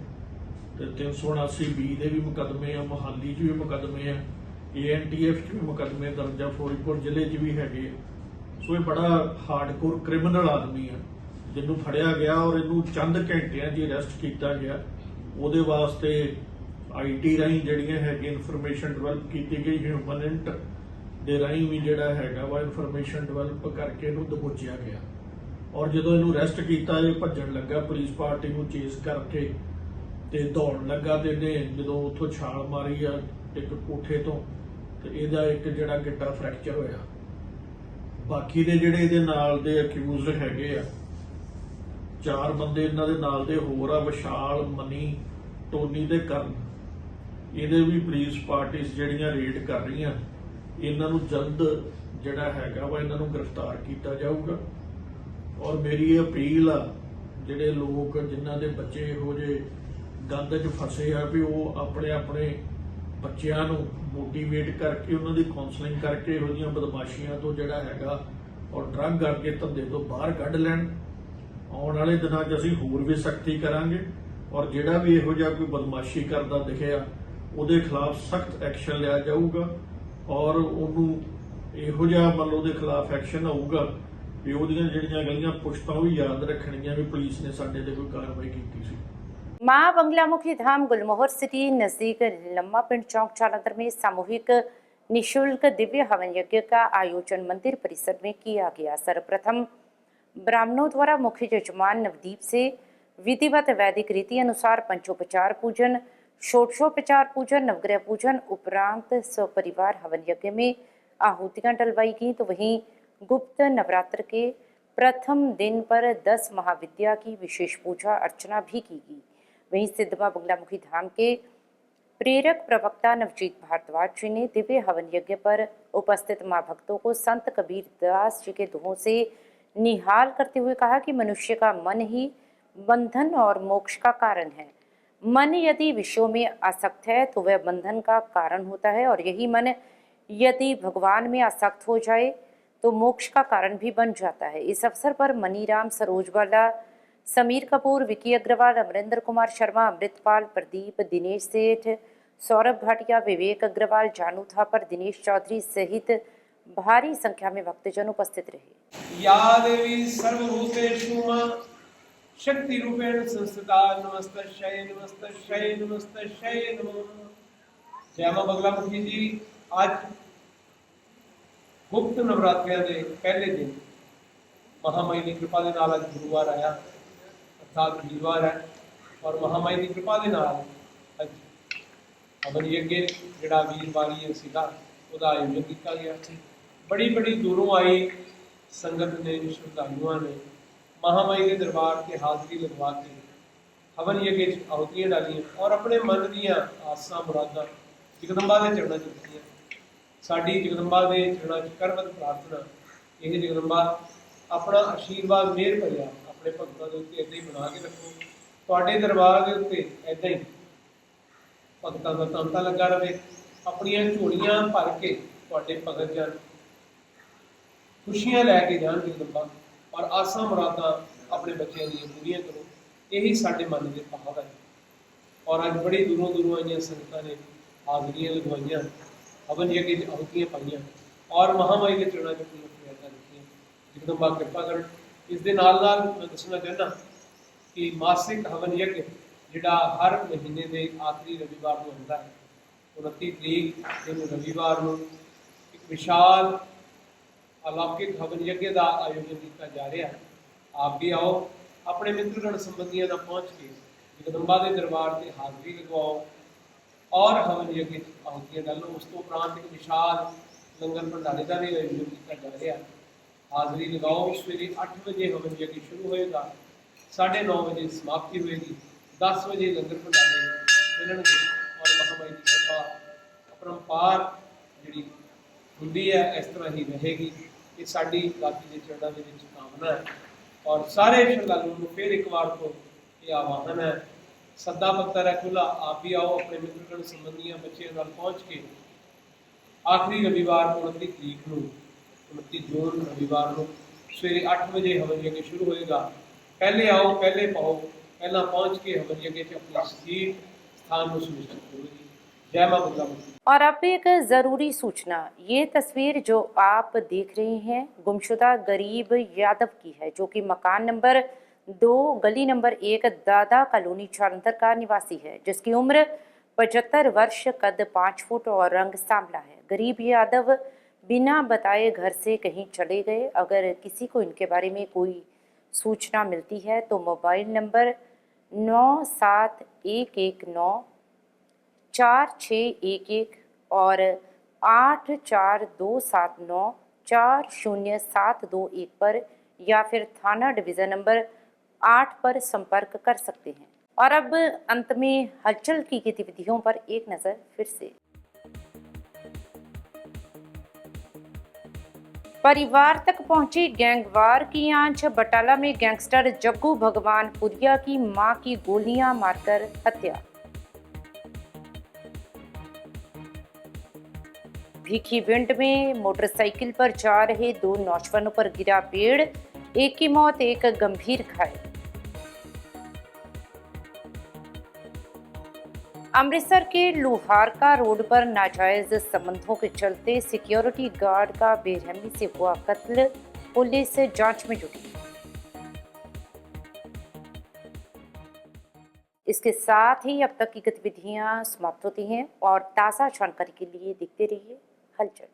ਤੇ 379B ਦੇ ਵੀ ਮੁਕੱਦਮੇ ਆ, ਮੋਹਾਲੀ 'ਚ ਵੀ ਮੁਕੱਦਮੇ ਆ, ANTF 'ਚ ਵੀ ਮੁਕੱਦਮੇ ਦਰਜ ਆ, ਫਿਰੋਜ਼ਪੁਰ ਜ਼ਿਲ੍ਹੇ 'ਚ ਵੀ ਹੈਗੇ ਆ। ਸੋ ਇਹ ਬੜਾ ਹਾਰਡਕੋਰ ਕ੍ਰਿਮੀਨਲ ਆਦਮੀ ਆ ਜਿਹਨੂੰ ਫੜਿਆ ਗਿਆ ਔਰ ਇਹਨੂੰ ਚੰਦ ਘੰਟਿਆਂ 'ਚ ਅਰੈਸਟ ਕੀਤਾ ਗਿਆ। ਉਹਦੇ ਵਾਸਤੇ IT ਰਾਹੀਂ ਜਿਹੜੀਆਂ ਹੈਗੀਆਂ ਇਨਫੋਰਮੇਸ਼ਨ ਡਿਵੈਲਪ ਕੀਤੀ ਗਈ, ਹਿਊਮਨ ਇੰਟ ਦੇ ਰਾਹੀਂ ਵੀ ਜਿਹੜਾ ਹੈਗਾ ਵਾ ਇਨਫੋਰਮੇਸ਼ਨ ਡਿਵੈਲਪ ਕਰਕੇ ਇਹਨੂੰ ਦਬੋਚਿਆ ਗਿਆ ਔਰ ਜਦੋਂ ਇਹਨੂੰ ਅਰੈਸਟ ਕੀਤਾ ਇਹ ਭੱਜਣ ਲੱਗਾ, ਪੁਲਿਸ ਪਾਰਟੀ ਨੂੰ ਚੇਸ ਕਰਕੇ ਤੇ ਦੌੜਨ ਲੱਗਾ ਤੇ ਇਹਨੇ ਜਦੋਂ ਉੱਥੋਂ ਛਾਲ ਮਾਰੀ ਆ ਇੱਕ ਕੋਠੇ ਤੋਂ ਤੇ ਇਹਦਾ ਇੱਕ ਜਿਹੜਾ ਗਿੱਟਾ ਫ੍ਰੈਕਚਰ ਹੋਇਆ। ਬਾਕੀ ਦੇ ਜਿਹੜੇ ਇਹਦੇ ਨਾਲ ਦੇ ਅਕਿਊਜ਼ਡ ਹੈਗੇ ਆ 4 ਬੰਦੇ ਇਹਨਾਂ ਦੇ ਨਾਲ ਦੇ ਹੋਰ ਆ, ਵਿਸ਼ਾਲ, ਮਨੀ, ਟੋਨੀ ਤੇ ਕਰਨ। ਇਹਦੇ ਵੀ ਪੁਲਿਸ ਪਾਰਟੀਆਂ ਜਿਹੜੀਆਂ ਰੇਡ ਕਰ ਰਹੀਆਂ, ਇਹਨਾਂ ਨੂੰ ਜਲਦ ਜਿਹੜਾ ਹੈਗਾ ਵਾ ਇਹਨਾਂ ਨੂੰ ਗ੍ਰਿਫਤਾਰ ਕੀਤਾ ਜਾਊਗਾ ਔਰ ਮੇਰੀ ਇਹ ਅਪੀਲ ਆ ਜਿਹੜੇ ਲੋਕ ਜਿਨ੍ਹਾਂ ਦੇ ਬੱਚੇ ਇਹੋ ਜਿਹੇ ਗੰਦ 'ਚ ਫਸੇ ਆ ਵੀ ਉਹ ਆਪਣੇ ਬੱਚਿਆਂ ਨੂੰ ਮੋਟੀਵੇਟ ਕਰਕੇ ਉਹਨਾਂ ਦੀ ਕਾਉਂਸਲਿੰਗ ਕਰਕੇ ਇਹੋ ਜਿਹੀਆਂ ਬਦਮਾਸ਼ੀਆਂ ਤੋਂ ਜਿਹੜਾ ਹੈਗਾ ਔਰ ਡਰੱਗ ਕਰਕੇ ਧੰਦੇ ਤੋਂ ਬਾਹਰ ਕੱਢ ਲੈਣ। ਆਉਣ ਵਾਲੇ ਦਿਨਾਂ 'ਚ ਅਸੀਂ ਹੋਰ ਵੀ ਸਖਤੀ ਕਰਾਂਗੇ ਔਰ ਜਿਹੜਾ ਵੀ ਇਹੋ ਜਿਹਾ ਕੋਈ ਬਦਮਾਸ਼ੀ ਕਰਦਾ ਦਿਖਿਆ ਉਹਦੇ ਖਿਲਾਫ ਸਖਤ ਐਕਸ਼ਨ ਲਿਆ ਜਾਊਗਾ ਔਰ ਉਹਨੂੰ ਇਹੋ ਜਿਹਾ ਮਤਲਬ ਉਹਦੇ ਖਿਲਾਫ ਐਕਸ਼ਨ ਹੋਊਗਾ ਵੀ ਉਹਦੀਆਂ ਜਿਹੜੀਆਂ ਗਈਆਂ ਪੁਸ਼ਤਾਂ ਉਹ ਯਾਦ ਰੱਖਣੀਆਂ ਵੀ ਪੁਲਿਸ ਨੇ ਸਾਡੇ ਤੇ ਕੋਈ ਕਾਰਵਾਈ ਕੀਤੀ ਸੀ। मां बंगलामुखी धाम गुलमोहर सिटी नजदीक लम्मा पिंड चौक जालंधर में सामूहिक निशुल्क दिव्य हवन यज्ञ का आयोजन मंदिर परिसर में किया गया। सर्वप्रथम ब्राह्मणों द्वारा मुख्य यजमान नवदीप से विधिवत वैदिक रीति अनुसार पंचोपचार पूजन, षोडशोपचार पूजन, नवग्रह पूजन उपरांत सपरिवार हवन यज्ञ में आहुतियां डलवाई गई। तो वहीं गुप्त नवरात्र के प्रथम दिन पर 10 महाविद्या की विशेष पूजा अर्चना भी की गई। वहीं सिद्ध मां बंगलामुखी धाम के प्रेरक प्रवक्ता नवजीत भारद्वाज जी ने दिव्य हवन यज्ञ पर उपस्थित मां भक्तों को संत कबीर दास जी के दोहों से निहाल करते हुए कहा कि मनुष्य का मन ही बंधन और मोक्ष का कारण है। मन यदि विषयों में आसक्त है तो वह बंधन का कारण होता है और यही मन यदि भगवान में आसक्त हो जाए तो मोक्ष का कारण भी बन जाता है। इस अवसर पर मनीराम सरोजवाला, समीर कपूर, विकी अग्रवाल, अमरिंदर कुमार शर्मा, अमृतपाल, प्रदीप, दिनेश सेठ, सौरभ भाटिया, विवेक अग्रवाल, जानू थापर, दिनेश चौधरी सहित भारी संख्या में भक्तजन उपस्थित रहे। या देवी सर्वभूतेषु मां शक्ति रूपेण संस्थिता नमस्तस्यै नमस्तस्यै नमस्तस्यै नमो। जय मां बंगलामुखी जी, आज गुप्त नवरात्रियां दे पहले दिन महामाई की कृपा के नाल अज गुरुवार आया अर्थात वीरवार है और महामाई की कृपा के नाल अज हवन यज्ञ जिहड़ा वीरवारी सीगा उहदा आयोजन किया गया। बड़ी दूरों आई संगत ने, श्रद्धालुओं ने महामाई के दरबार से हाज़री लगवा के हवन यज्ञ आहुतियाँ डालियाँ और अपने मन दियाँ आसां मुरादां जगदम्बा के चरणों च रखियां। साडी जगदम्बा के चरणों च करवत प्रार्थना, यह जगदम्बा अपना आशीर्वाद मेहर भरिया अपने भगतों के उत्ते इदां ही बना के रखो। तुहाडे दरबार के उत्ते इदां ही भगतों का तांता लगा रहे, अपनियां झोलियां भर के तुहाडे भगत जन खुशियां लैके जान जगदम्बा और आसां मुरादां अपने बच्चों दी पूरियां करो। यही साडे मन के भाव है। और अज बड़ी दूरों दूरों आईयां संगतां ने हाज़रियां लगवाइयां, हवन यज्ञ आहुतियां पाइयां और महामाई के चरणों च अपनी फरियादां रखियां। जगदम्बा कृपा करन। इस दे नाल नाल मैं दसना चाहना कि मासिक हवन यज्ञ जिहड़ा हर महीने के आखिरी रविवार को होंदा है, 29 तरीक दिन रविवार को एक विशाल अलौकिक हवन यज्ञ का आयोजन किया जा रहा है। आप भी आओ, अपने मित्रगण संबंधियों का पहुँच के जगदम्बा के दरबार से हाज़री लगवाओ और हवन यज्ञ आहुतियाँ डालो। उस तो उपरांत एक विशाल लंगर भंडारे का भी आयोजन किया जा रहा है। हाज़री लगाओ। सवेरे 8 बजे हवन यज्ञ शुरू होएगा, 9:30 बजे समाप्ति होएगी, 10 बजे लंगर भंडारे मिलणगे और महामाई की कृपा अपरंपार जी होंदी है इस तरह ही रहेगी। ये साडी दाती के चरणों के विच कामना है और सारे श्रद्धालुओं को फिर एक बार तो ये आह्वान है, सद्दा पत्तर है खुला। आप भी आओ, अपने मित्रगण संबंधियों बच्चों नाल पहुँच के आखिरी रविवार को 29 तरीक को 29 जून रविवार को सवेरे 8 बजे हवन यज्ञ शुरू होएगा। पहले आओ, पहले पाओ, पहला पहुँच के हवन यज्ञ अपनी सीट स्थान को सुनिश्चित करोगी। जय मां बगला। और अब एक ज़रूरी सूचना, ये तस्वीर जो आप देख रहे हैं गुमशुदा गरीब यादव की है, जो कि मकान नंबर 2 गली नंबर 1 दादा कॉलोनी जालंधर का निवासी है, जिसकी उम्र 75 वर्ष, कद 5 फुट और रंग सांवला है। गरीब यादव बिना बताए घर से कहीं चले गए। अगर किसी को इनके बारे में कोई सूचना मिलती है तो मोबाइल नंबर 9711946111 और 8427940721 पर या फिर थाना डिवीज़न नंबर 8 पर संपर्क कर सकते हैं। और अब अंत में हलचल की गतिविधियों पर एक नज़र फिर से। परिवार तक पहुंची गैंगवार की आंच। बटाला में गैंगस्टर जग्गू भगवानपुरिया की मां की गोलियां मारकर हत्या। भीखीविंड में मोटरसाइकिल पर जा रहे 2 नौजवानों पर गिरा पेड़, एक की मौत, एक गंभीर घायल। अमृतसर के लोहारका रोड पर नाजायज संबंधों के चलते सिक्योरिटी गार्ड का बेरहमी से हुआ कत्ल, पुलिस जांच में जुटी। इसके साथ ही अब तक की गतिविधियां समाप्त होती हैं और ताज़ा जानकारी के लिए देखते रहिए हलचल।